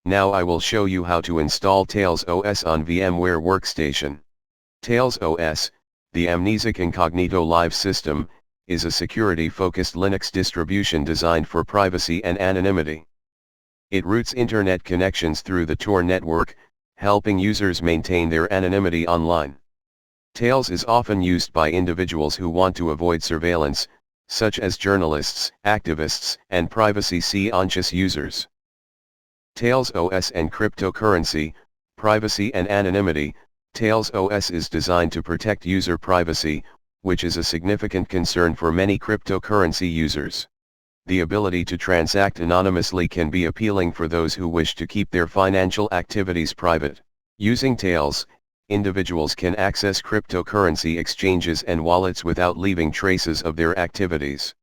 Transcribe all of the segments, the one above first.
Now I will show you how to install Tails OS on VMware Workstation. Tails OS, the Amnesic Incognito Live System, is a security-focused Linux distribution designed for privacy and anonymity. It routes internet connections through the Tor network, helping users maintain their anonymity online. Tails is often used by individuals who want to avoid surveillance, such as journalists, activists, and privacy-conscious users. Tails OS and cryptocurrency, privacy and anonymity. Tails OS is designed to protect user privacy, which is a significant concern for many cryptocurrency users. The ability to transact anonymously can be appealing for those who wish to keep their financial activities private. Using Tails, individuals can access cryptocurrency exchanges and wallets without leaving traces of their activities.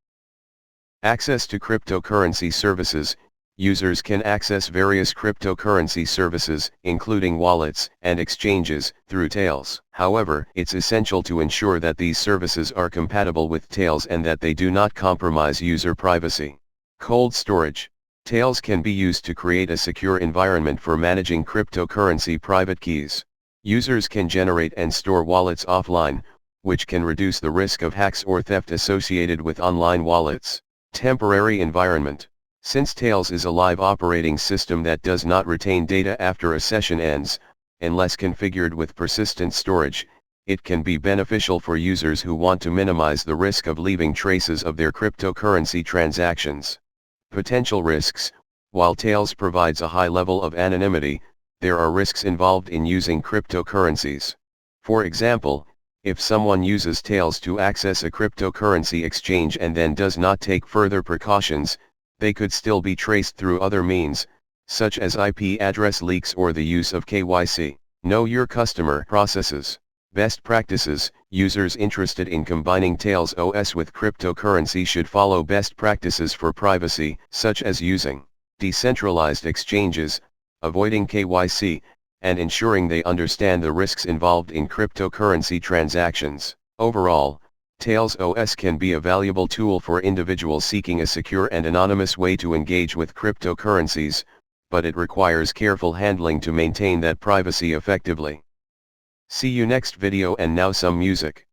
Access to cryptocurrency services. Users can access various cryptocurrency services, including wallets and exchanges, through Tails. However, it's essential to ensure that these services are compatible with Tails and that they do not compromise user privacy. Cold storage. Tails can be used to create a secure environment for managing cryptocurrency private keys. Users can generate and store wallets offline, which can reduce the risk of hacks or theft associated with online wallets. Temporary environment. Since Tails is a live operating system that does not retain data after a session ends, unless configured with persistent storage, it can be beneficial for users who want to minimize the risk of leaving traces of their cryptocurrency transactions. Potential risks. While Tails provides a high level of anonymity, there are risks involved in using cryptocurrencies. For example, if someone uses Tails to access a cryptocurrency exchange and then does not take further precautions, they could still be traced through other means, such as IP address leaks or the use of KYC. Know your customer processes. Best practices. Users interested in combining Tails OS with cryptocurrency should follow best practices for privacy, such as using decentralized exchanges, avoiding KYC, and ensuring they understand the risks involved in cryptocurrency transactions. Overall, Tails OS can be a valuable tool for individuals seeking a secure and anonymous way to engage with cryptocurrencies, but it requires careful handling to maintain that privacy effectively. See you next video, and now some music.